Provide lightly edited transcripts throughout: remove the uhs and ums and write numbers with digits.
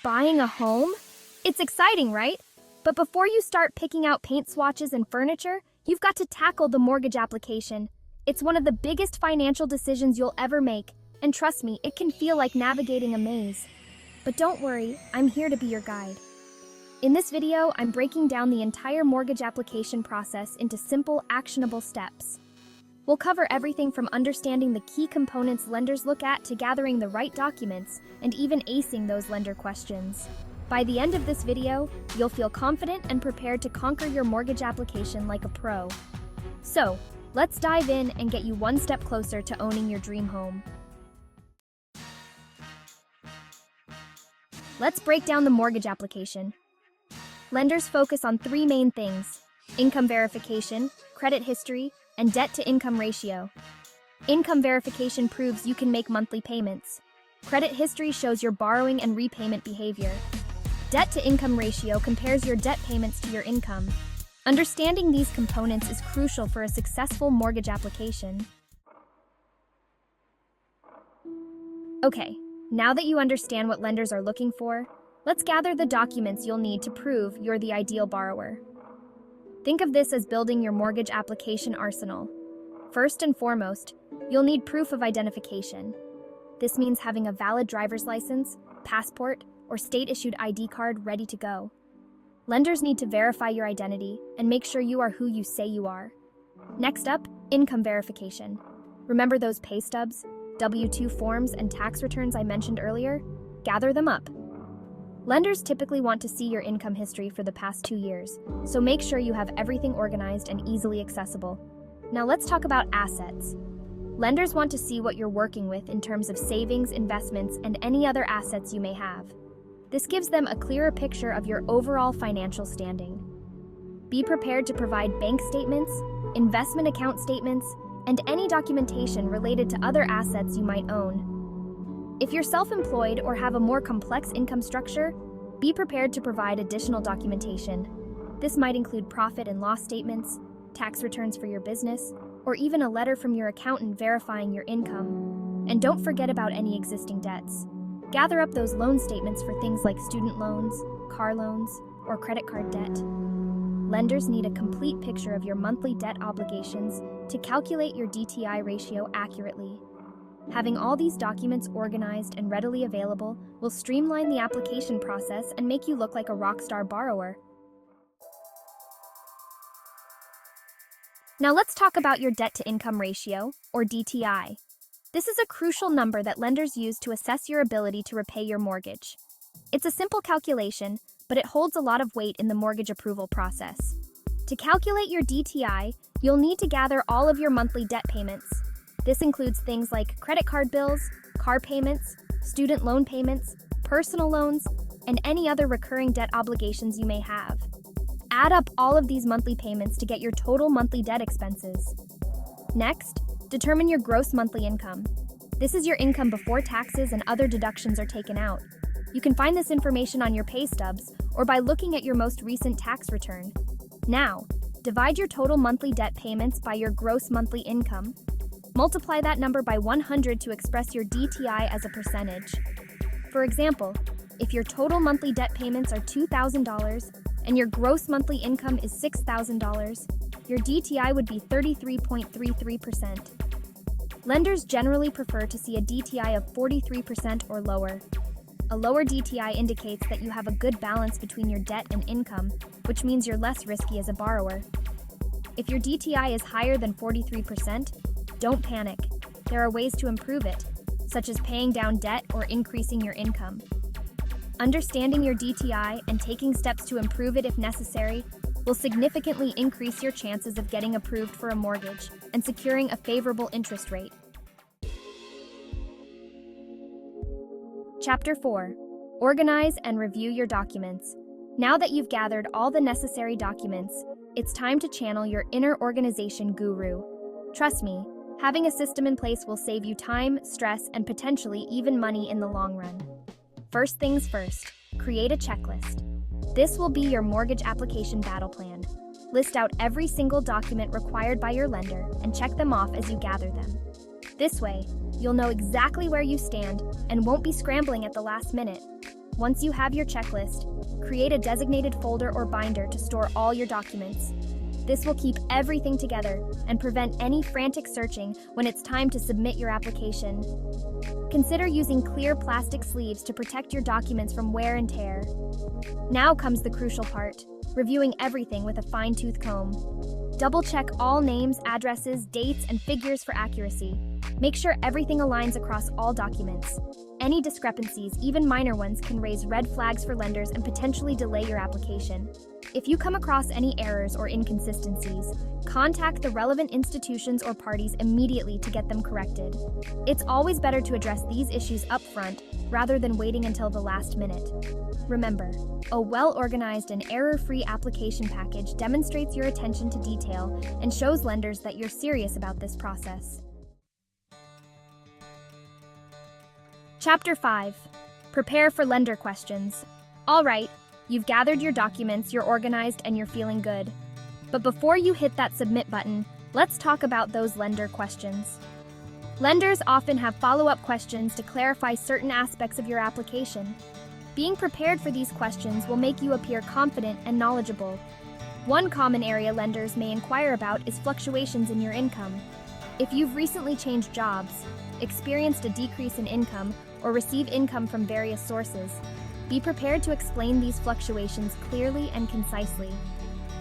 Buying a home? It's exciting, right? But before you start picking out paint swatches and furniture, you've got to tackle the mortgage application. It's one of the biggest financial decisions you'll ever make, and trust me, it can feel like navigating a maze. But don't worry, I'm here to be your guide. In this video, I'm breaking down the entire mortgage application process into simple, actionable steps. We'll cover everything from understanding the key components lenders look at to gathering the right documents and even acing those lender questions. By the end of this video, you'll feel confident and prepared to conquer your mortgage application like a pro. So, let's dive in and get you one step closer to owning your dream home. Let's break down the mortgage application. Lenders focus on three main things: income verification, credit history, and debt-to-income ratio. Income verification proves you can make monthly payments. Credit history shows your borrowing and repayment behavior. Debt-to-income ratio compares your debt payments to your income. Understanding these components is crucial for a successful mortgage application. Okay, now that you understand what lenders are looking for, let's gather the documents you'll need to prove you're the ideal borrower. Think of this as building your mortgage application arsenal. First and foremost, you'll need proof of identification. This means having a valid driver's license, passport, or state-issued ID card ready to go. Lenders need to verify your identity and make sure you are who you say you are. Next up, income verification. Remember those pay stubs, W-2 forms, and tax returns I mentioned earlier? Gather them up. Lenders typically want to see your income history for the past 2 years, so make sure you have everything organized and easily accessible. Now let's talk about assets. Lenders want to see what you're working with in terms of savings, investments, and any other assets you may have. This gives them a clearer picture of your overall financial standing. Be prepared to provide bank statements, investment account statements, and any documentation related to other assets you might own. If you're self-employed or have a more complex income structure, be prepared to provide additional documentation. This might include profit and loss statements, tax returns for your business, or even a letter from your accountant verifying your income. And don't forget about any existing debts. Gather up those loan statements for things like student loans, car loans, or credit card debt. Lenders need a complete picture of your monthly debt obligations to calculate your DTI ratio accurately. Having all these documents organized and readily available will streamline the application process and make you look like a rockstar borrower. Now let's talk about your debt-to-income ratio, or DTI. This is a crucial number that lenders use to assess your ability to repay your mortgage. It's a simple calculation, but it holds a lot of weight in the mortgage approval process. To calculate your DTI, you'll need to gather all of your monthly debt payments. This includes things like credit card bills, car payments, student loan payments, personal loans, and any other recurring debt obligations you may have. Add up all of these monthly payments to get your total monthly debt expenses. Next, determine your gross monthly income. This is your income before taxes and other deductions are taken out. You can find this information on your pay stubs or by looking at your most recent tax return. Now, divide your total monthly debt payments by your gross monthly income. Multiply that number by 100 to express your DTI as a percentage. For example, if your total monthly debt payments are $2,000 and your gross monthly income is $6,000, your DTI would be 33.33%. Lenders generally prefer to see a DTI of 43% or lower. A lower DTI indicates that you have a good balance between your debt and income, which means you're less risky as a borrower. If your DTI is higher than 43%, don't panic. There are ways to improve it, such as paying down debt or increasing your income. Understanding your DTI and taking steps to improve it if necessary will significantly increase your chances of getting approved for a mortgage and securing a favorable interest rate. Chapter 4. Organize and review your documents. Now that you've gathered all the necessary documents, it's time to channel your inner organization guru. Trust me, having a system in place will save you time, stress, and potentially even money in the long run. First things first, create a checklist. This will be your mortgage application battle plan. List out every single document required by your lender and check them off as you gather them. This way, you'll know exactly where you stand and won't be scrambling at the last minute. Once you have your checklist, create a designated folder or binder to store all your documents. This will keep everything together and prevent any frantic searching when it's time to submit your application. Consider using clear plastic sleeves to protect your documents from wear and tear. Now comes the crucial part, reviewing everything with a fine-tooth comb. Double-check all names, addresses, dates, and figures for accuracy. Make sure everything aligns across all documents. Any discrepancies, even minor ones, can raise red flags for lenders and potentially delay your application. If you come across any errors or inconsistencies, contact the relevant institutions or parties immediately to get them corrected. It's always better to address these issues up front rather than waiting until the last minute. Remember, a well-organized and error-free application package demonstrates your attention to detail and shows lenders that you're serious about this process. Chapter 5. Prepare for lender questions. All right, you've gathered your documents, you're organized, and you're feeling good. But before you hit that submit button, let's talk about those lender questions. Lenders often have follow-up questions to clarify certain aspects of your application. Being prepared for these questions will make you appear confident and knowledgeable. One common area lenders may inquire about is fluctuations in your income. If you've recently changed jobs, experienced a decrease in income, or receive income from various sources, be prepared to explain these fluctuations clearly and concisely.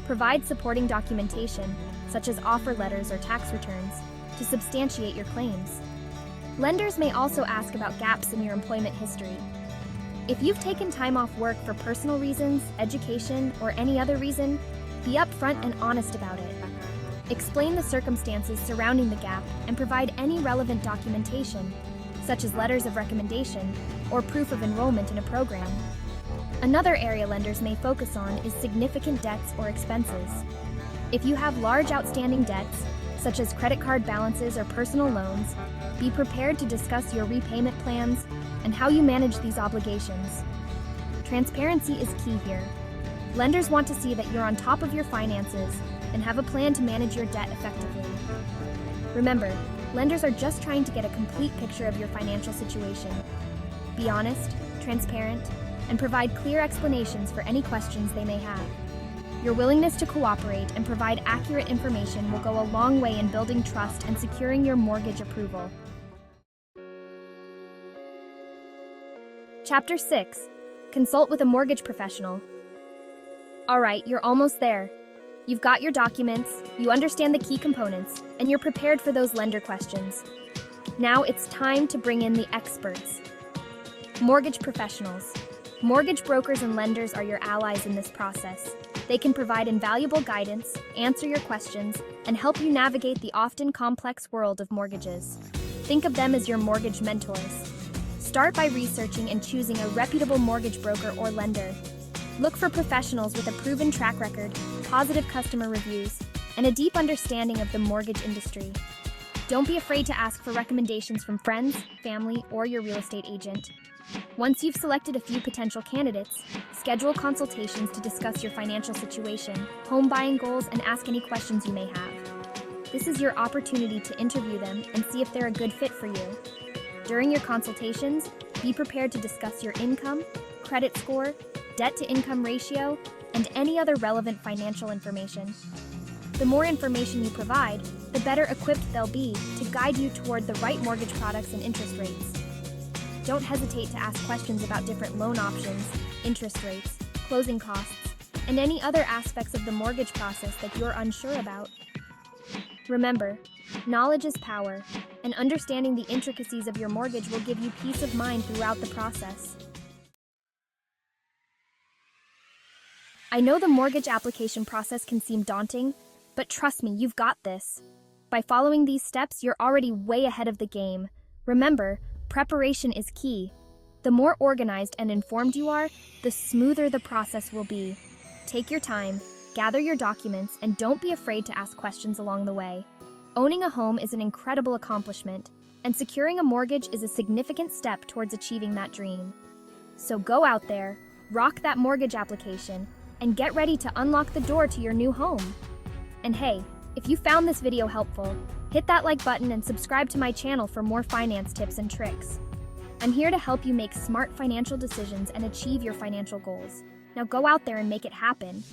Provide supporting documentation, such as offer letters or tax returns, to substantiate your claims. Lenders may also ask about gaps in your employment history. If you've taken time off work for personal reasons, education, or any other reason, be upfront and honest about it. Explain the circumstances surrounding the gap and provide any relevant documentation, such as letters of recommendation or proof of enrollment in a program. Another area lenders may focus on is significant debts or expenses. If you have large outstanding debts, such as credit card balances or personal loans, be prepared to discuss your repayment plans and how you manage these obligations. Transparency is key here. Lenders want to see that you're on top of your finances and have a plan to manage your debt effectively. Remember, lenders are just trying to get a complete picture of your financial situation. Be honest, transparent, and provide clear explanations for any questions they may have. Your willingness to cooperate and provide accurate information will go a long way in building trust and securing your mortgage approval. Chapter 6. Consult with a mortgage professional. All right, you're almost there. You've got your documents, you understand the key components, and you're prepared for those lender questions. Now it's time to bring in the experts. Mortgage professionals. Mortgage brokers and lenders are your allies in this process. They can provide invaluable guidance, answer your questions, and help you navigate the often complex world of mortgages. Think of them as your mortgage mentors. Start by researching and choosing a reputable mortgage broker or lender. Look for professionals with a proven track record, positive customer reviews, and a deep understanding of the mortgage industry. Don't be afraid to ask for recommendations from friends, family, or your real estate agent. Once you've selected a few potential candidates, schedule consultations to discuss your financial situation, home buying goals, and ask any questions you may have. This is your opportunity to interview them and see if they're a good fit for you. During your consultations, be prepared to discuss your income, credit score, debt-to-income ratio, and any other relevant financial information. The more information you provide, the better equipped they'll be to guide you toward the right mortgage products and interest rates. Don't hesitate to ask questions about different loan options, interest rates, closing costs, and any other aspects of the mortgage process that you're unsure about. Remember, knowledge is power, and understanding the intricacies of your mortgage will give you peace of mind throughout the process. I know the mortgage application process can seem daunting, but trust me, you've got this. By following these steps, you're already way ahead of the game. Remember, preparation is key. The more organized and informed you are, the smoother the process will be. Take your time, gather your documents, and don't be afraid to ask questions along the way. Owning a home is an incredible accomplishment, and securing a mortgage is a significant step towards achieving that dream. So go out there, rock that mortgage application, and get ready to unlock the door to your new home. And hey, if you found this video helpful, hit that like button and subscribe to my channel for more finance tips and tricks. I'm here to help you make smart financial decisions and achieve your financial goals. Now go out there and make it happen.